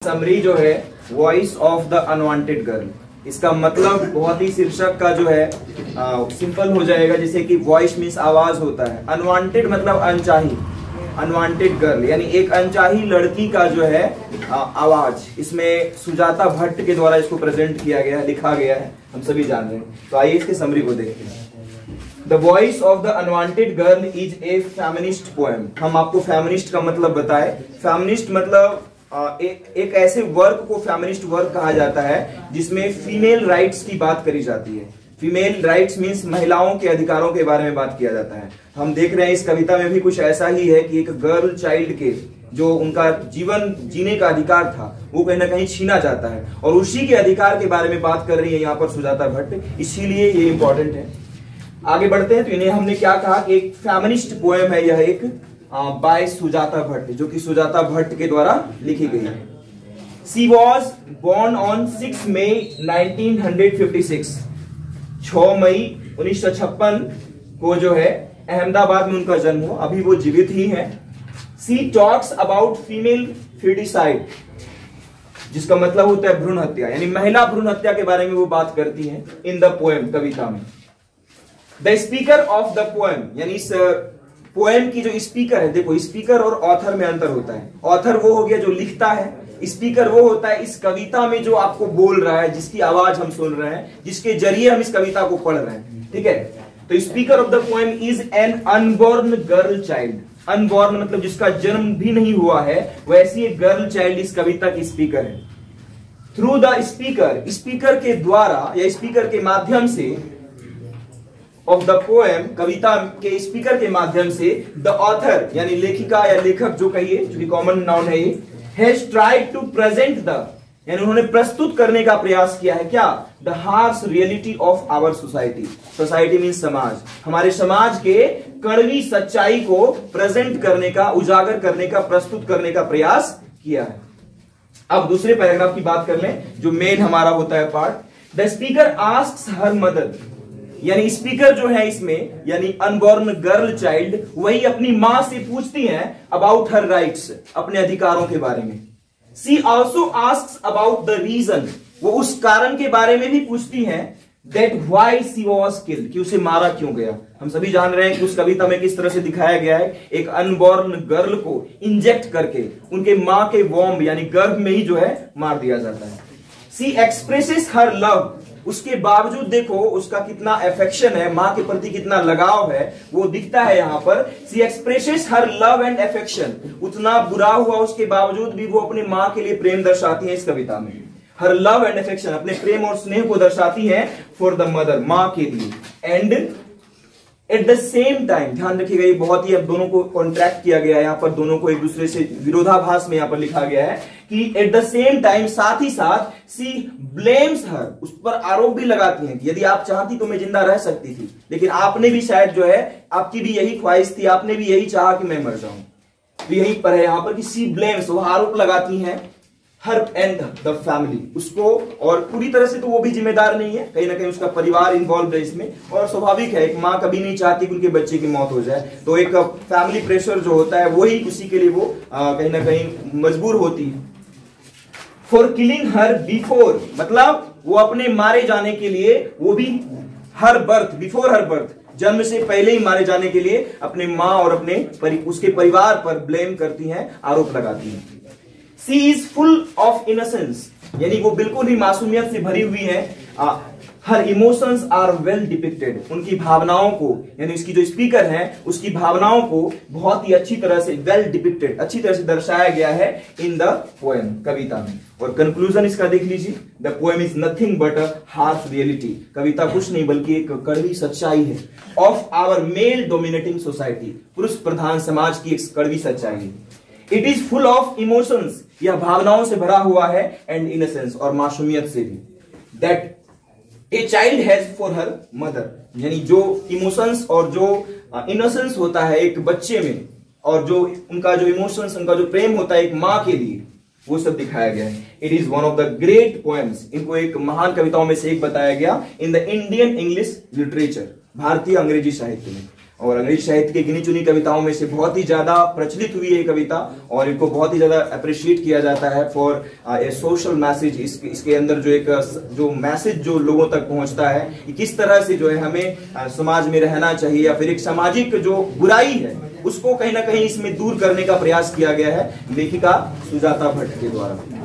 Summary जो है voice of the unwanted girl, इसका मतलब बहुत ही शीर्षक का जो है सिंपल हो जाएगा, जैसे कि वॉइस मीन्स आवाज होता है, अनवांटेड मतलब अनचाही, अनवांटेड गर्ल यानी एक अनचाही लड़की का जो है आवाज। इसमें सुजाता भट्ट के द्वारा इसको प्रेजेंट किया गया, लिखा गया है, हम सभी जान रहे हैं। तो आइए इसके समरी को देखते हैं। The voice of the unwanted girl is a feminist poem. हम आपको फेमिनिस्ट का मतलब बताए। फेमिनिस्ट मतलब एक ऐसे वर्क को फेमिनिस्ट वर्क कहा जाता है जिसमें फीमेल राइट्स की बात करी जाती है। फीमेल राइट्स मींस महिलाओं के अधिकारों के बारे में बात किया जाता है। हम देख रहे हैं इस कविता में भी कुछ ऐसा ही है कि एक गर्ल चाइल्ड के जो उनका जीवन जीने का अधिकार था वो कहीं ना कहीं छीना जाता है, और उसी के अधिकार के बारे में बात कर रही है यहाँ पर सुजाता भट्ट, इसीलिए ये इंपॉर्टेंट है। आगे बढ़ते हैं तो इन्हें हमने क्या कहा कि एक फेमिनिस्ट पोएम है यह, एक बाय सुजाता भट्ट, जो कि सुजाता भट्ट के द्वारा लिखी गई है। शी वॉज बोर्न ऑन 6 मई 1956, 6 मई 1956 को जो है अहमदाबाद में उनका जन्म हुआ, अभी वो जीवित ही है। She talks about female foeticide, जिसका मतलब होता है भ्रूण हत्या, यानी महिला भ्रूण हत्या के बारे में वो बात करती है इन द पोएम, कविता में। The speaker of the poem, यानी इस पोएम की जो स्पीकर है, देखो स्पीकर और ऑथर में अंतर होता है। ऑथर वो हो गया जो लिखता है, स्पीकर वो होता है इस कविता में जो आपको बोल रहा है, जिसकी आवाज हम सुन रहे हैं, जिसके जरिए हम इस कविता को पढ़ रहे हैं, ठीक है। तो speaker of the poem is an unborn girl child. Unborn मतलब जिसका जन्म भी नहीं हुआ है, वैसी एक गर्ल चाइल्ड इस कविता की स्पीकर है। थ्रू द स्पीकर, स्पीकर के द्वारा या स्पीकर के माध्यम से, ऑफ द पोएम, कविता के स्पीकर के माध्यम से, द ऑथर यानी लेखिका या लेखक जो कहिए, जो कि कॉमन नाउन है ये, has tried to present the, यानी उन्होंने प्रस्तुत करने का प्रयास किया है क्या, the harsh reality of our society. Society means समाज, हमारे समाज के कड़वी सच्चाई को प्रेजेंट करने का, उजागर करने का, प्रस्तुत करने का प्रयास किया है। अब दूसरे पैराग्राफ की बात कर लें, जो मेन हमारा होता है part. The speaker asks her mother, यानी स्पीकर जो है इसमें, यानी अनबॉर्न गर्ल चाइल्ड, वही अपनी मां से पूछती है अबाउट हर राइट्स, अपने अधिकारों के बारे में। She also asks about the reason, वो उस कारण के बारे में भी पूछती है, that why she was killed, कि उसे मारा क्यों गया। हम सभी जान रहे हैं कि उस कविता में किस तरह से दिखाया गया है, एक अनबॉर्न गर्ल को इंजेक्ट करके उनके मां के वॉम्ब यानी गर्भ में ही जो है मार दिया जाता है। शी एक्सप्रेसेस हर लव, उसके बावजूद देखो उसका कितना अफेक्शन है, मां के प्रति कितना लगाव है, वो दिखता है यहां पर। She expresses her love and affection, उतना बुरा हुआ उसके बावजूद भी वो अपनी मां के लिए प्रेम दर्शाती है इस कविता में। हर लव एंड अफेक्शन, अपने प्रेम और स्नेह को दर्शाती है फॉर द मदर, मां के लिए। And at the same time, ध्यान रखिएगा ये बहुत ही, अब दोनों को कॉन्ट्रैक्ट किया गया है यहाँ पर, दोनों को एक दूसरे से विरोधाभास में यहाँ पर लिखा गया है कि एट द सेम टाइम, साथ ही साथ, सी ब्लेम्स हर, उस पर आरोप भी लगाती हैं कि यदि आप चाहती तो मैं जिंदा रह सकती थी, लेकिन आपने भी शायद जो है, आपकी भी यही ख्वाहिश थी, आपने भी यही चाहा कि मैं मर जाऊं। तो यहीं पर है यहाँ पर कि सी ब्लेम्स, वो आरोप लगाती हैं हर एंड द फैमिली, उसको, और पूरी तरह से तो वो भी जिम्मेदार नहीं है, कहीं ना कहीं उसका परिवार इन्वॉल्व है इसमें, और स्वाभाविक है, एक मां कभी नहीं चाहती कि उनके बच्चे की मौत हो जाए, तो एक फैमिली प्रेशर जो होता है वही उसी के लिए वो कहीं ना कहीं मजबूर होती है। फॉर किलिंग हर बिफोर, मतलब वो अपने मारे जाने के लिए, वो भी हर बर्थ, बिफोर हर बर्थ, जन्म से पहले ही मारे जाने के लिए अपने मां और अपने उसके परिवार पर ब्लेम करती हैं, आरोप लगाती हैं। She is full of innocence, यानी वो बिल्कुल ही मासूमियत से भरी हुई है। Her emotions are well depicted, उनकी भावनाओं को, यानी उसकी जो स्पीकर है उसकी भावनाओं को बहुत ही अच्छी तरह से, वेल डिपिक्टेड, अच्छी तरह से दर्शाया गया है इन द पोएम, कविता में। और कंक्लूजन इसका देख लीजिए, the poem is nothing but a harsh reality, कविता कुछ नहीं बल्कि एक कड़वी सच्चाई है, of our male dominating society, पुरुष प्रधान समाज की एक कड़वी सच्चाई है। It is full of emotions, यह भावनाओं से भरा हुआ है, एंड इनोसेंस, और मासूमियत से भी। That a child has for her mother, यानी जो इमोशंस और जो इनोसेंस होता है एक बच्चे में, और जो उनका जो इमोशंस, उनका जो प्रेम होता है एक मां के लिए, वो सब दिखाया गया है। It is one of the great poems, इनको एक महान कविताओं में से एक बताया गया in the Indian English literature, भारतीय अंग्रेजी साहित्य में। और अंग्रेजी साहित्य की गिनी चुनी कविताओं में से बहुत ही ज्यादा प्रचलित हुई है कविता, और इनको बहुत ही ज्यादा अप्रिशिएट किया जाता है फॉर ए सोशल मैसेज। इसके अंदर जो एक जो मैसेज जो लोगों तक पहुंचता है कि किस तरह से जो है हमें समाज में रहना चाहिए, या फिर एक सामाजिक जो बुराई है उसको कहीं ना कहीं इसमें दूर करने का प्रयास किया गया है लेखिका सुजाता भट्ट के द्वारा।